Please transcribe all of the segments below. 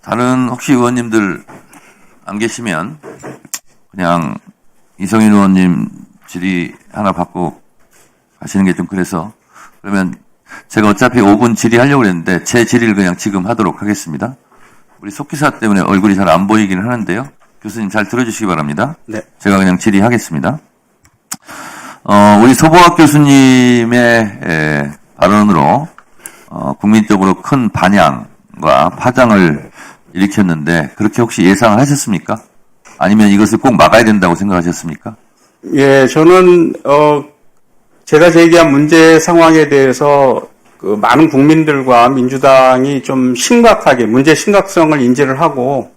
다른 혹시 의원님들 안 계시면 그냥 이성인 의원님 질의 하나 받고 가시는 게 좀 그래서 그러면 제가 어차피 5분 질의하려고 했는데 제 질의를 그냥 지금 하도록 하겠습니다. 우리 속기사 때문에 얼굴이 잘 안 보이기는 하는데요. 교수님 잘 들어주시기 바랍니다. 네. 제가 그냥 질의하겠습니다. 우리 소보학 교수님의 발언으로 국민적으로 큰 반향과 파장을 일으켰는데 그렇게 혹시 예상을 하셨습니까? 아니면 이것을 꼭 막아야 된다고 생각하셨습니까? 예, 저는 제가 제기한 문제 상황에 대해서 그 많은 국민들과 민주당이 좀 심각하게 문제 심각성을 인지를 하고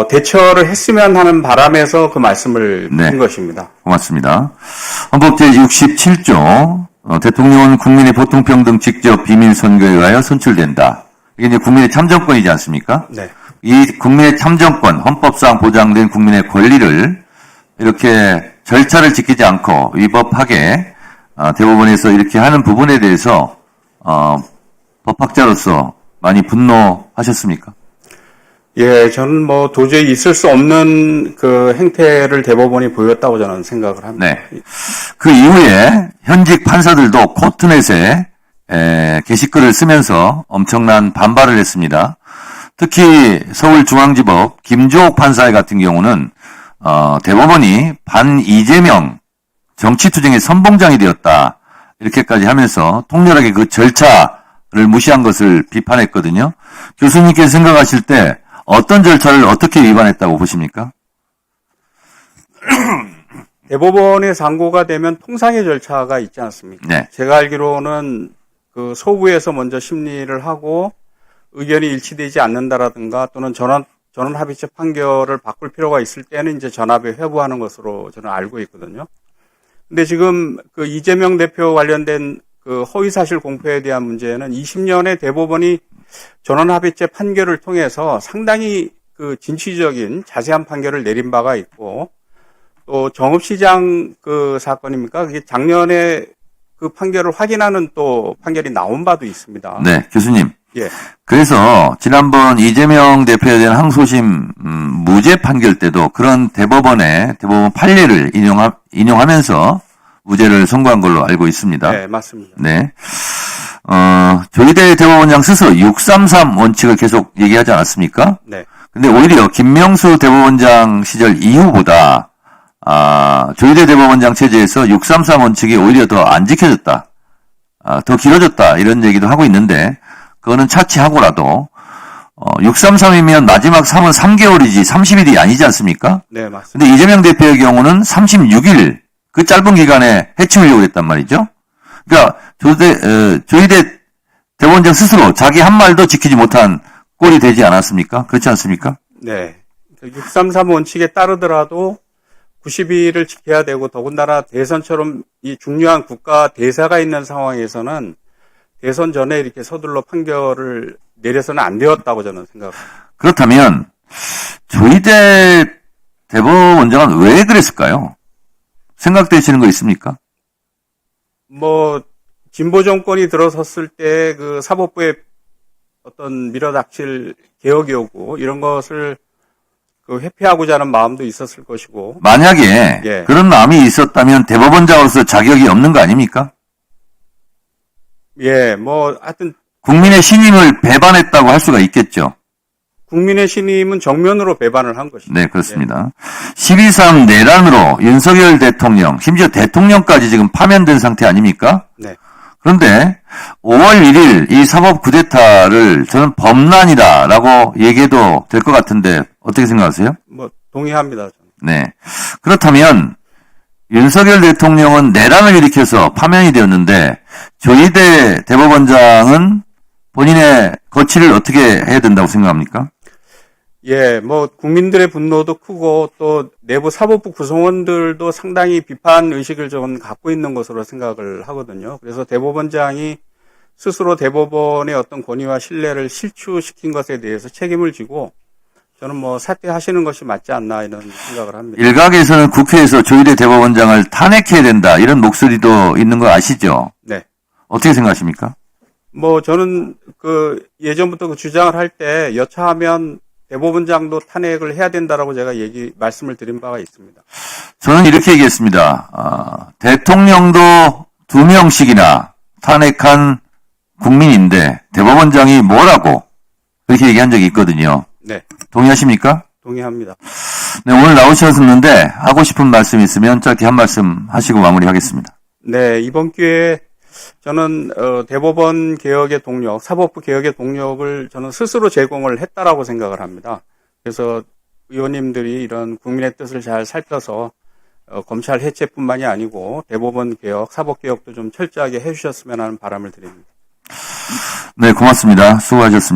대처를 했으면 하는 바람에서 그 말씀을 드린 것입니다. 고맙습니다. 헌법 제67조 대통령은 국민의 보통평등 직접 비밀 선거에 의하여 선출된다. 이게 이제 국민의 참정권이지 않습니까? 네. 이 국민의 참정권, 헌법상 보장된 국민의 권리를 이렇게 절차를 지키지 않고 위법하게 대법원에서 이렇게 하는 부분에 대해서 법학자로서 많이 분노하셨습니까? 예, 저는 뭐 도저히 있을 수 없는 그 행태를 대법원이 보였다고 저는 생각을 합니다. 네. 그 이후에 현직 판사들도 코트넷에 게시글을 쓰면서 엄청난 반발을 했습니다. 특히 서울중앙지법 김조옥 판사 같은 경우는 대법원이 반 이재명 정치투쟁의 선봉장이 되었다 이렇게까지 하면서 통렬하게 그 절차를 무시한 것을 비판했거든요. 교수님께서 생각하실 때 어떤 절차를 어떻게 위반했다고 보십니까? 대법원의 상고가 되면 통상의 절차가 있지 않습니까? 네. 제가 알기로는 그 소부에서 먼저 심리를 하고 의견이 일치되지 않는다라든가 또는 전원 합의체 판결을 바꿀 필요가 있을 때는 이제 전합에 회부하는 것으로 저는 알고 있거든요. 근데 지금 그 이재명 대표 관련된 그 허위사실 공표에 대한 문제는 20년에 대법원이 전원합의체 판결을 통해서 상당히 그 진취적인 자세한 판결을 내린 바가 있고 또 정읍시장 그 사건입니까? 그게 작년에 그 판결을 확인하는 또 판결이 나온 바도 있습니다. 네, 교수님. 예. 그래서 지난번 이재명 대표에 대한 항소심 무죄 판결 때도 그런 대법원 판례를 인용하면서 무죄를 선고한 걸로 알고 있습니다. 네, 맞습니다. 네. 조희대 대법원장 스스로 633 원칙을 계속 얘기하지 않았습니까? 네. 근데 오히려 김명수 대법원장 시절 이후보다 조희대 대법원장 체제에서 633 원칙이 오히려 더 안 지켜졌다. 더 길어졌다. 이런 얘기도 하고 있는데 그거는 차치하고라도 633이면 마지막 3은 3개월이지 30일이 아니지 않습니까? 네, 맞습니다. 근데 이재명 대표의 경우는 36일 그 짧은 기간에 해치우려고 했단 말이죠. 그러니까 조희대 대법원장 스스로 자기 한 말도 지키지 못한 꼴이 되지 않았습니까? 그렇지 않습니까? 네. 633 원칙에 따르더라도 90일을 지켜야 되고 더군다나 대선처럼 이 중요한 국가 대사가 있는 상황에서는 대선 전에 이렇게 서둘러 판결을 내려서는 안 되었다고 저는 생각합니다. 그렇다면 조희대 대법원장은 왜 그랬을까요? 생각되시는 거 있습니까? 뭐 진보 정권이 들어섰을 때 그 사법부의 어떤 밀어닥칠 개혁 요구 이런 것을 그 회피하고자 하는 마음도 있었을 것이고 만약에 예. 그런 마음이 있었다면 대법원장으로서 자격이 없는 거 아닙니까? 예, 뭐 하여튼 국민의 신임을 배반했다고 할 수가 있겠죠. 국민의 신임은 정면으로 배반을 한 것이죠. 네, 그렇습니다. 12.3 내란으로 윤석열 대통령, 심지어 대통령까지 지금 파면된 상태 아닙니까? 네. 그런데 5월 1일 이 사법 쿠데타를 저는 범란이다라고 얘기해도 될 것 같은데 어떻게 생각하세요? 뭐 동의합니다. 저는. 네. 그렇다면 윤석열 대통령은 내란을 일으켜서 파면이 되었는데 조희대 대법원장은 본인의 거취를 어떻게 해야 된다고 생각합니까? 예, 뭐 국민들의 분노도 크고 또 내부 사법부 구성원들도 상당히 비판 의식을 좀 갖고 있는 것으로 생각을 하거든요. 그래서 대법원장이 스스로 대법원의 어떤 권위와 신뢰를 실추시킨 것에 대해서 책임을 지고 저는 뭐 사퇴하시는 것이 맞지 않나 이런 생각을 합니다. 일각에서는 국회에서 조희대 대법원장을 탄핵해야 된다 이런 목소리도 있는 거 아시죠? 네. 어떻게 생각하십니까? 저는 예전부터 그 주장을 할 때 여차하면 대법원장도 탄핵을 해야 된다라고 제가 말씀을 드린 바가 있습니다. 저는 이렇게 얘기했습니다. 대통령도 2명씩이나 탄핵한 국민인데 대법원장이 뭐라고 그렇게 얘기한 적이 있거든요. 네, 동의하십니까? 동의합니다. 네, 오늘 나오셨는데 하고 싶은 말씀 있으면 짧게 한 말씀 하시고 마무리하겠습니다. 네, 이번 기회에 저는 대법원 개혁의 동력, 사법부 개혁의 동력을 저는 스스로 제공을 했다라고 생각을 합니다. 그래서 의원님들이 이런 국민의 뜻을 잘 살펴서 검찰 해체뿐만이 아니고 대법원 개혁, 사법 개혁도 좀 철저하게 해주셨으면 하는 바람을 드립니다. 네, 고맙습니다. 수고하셨습니다.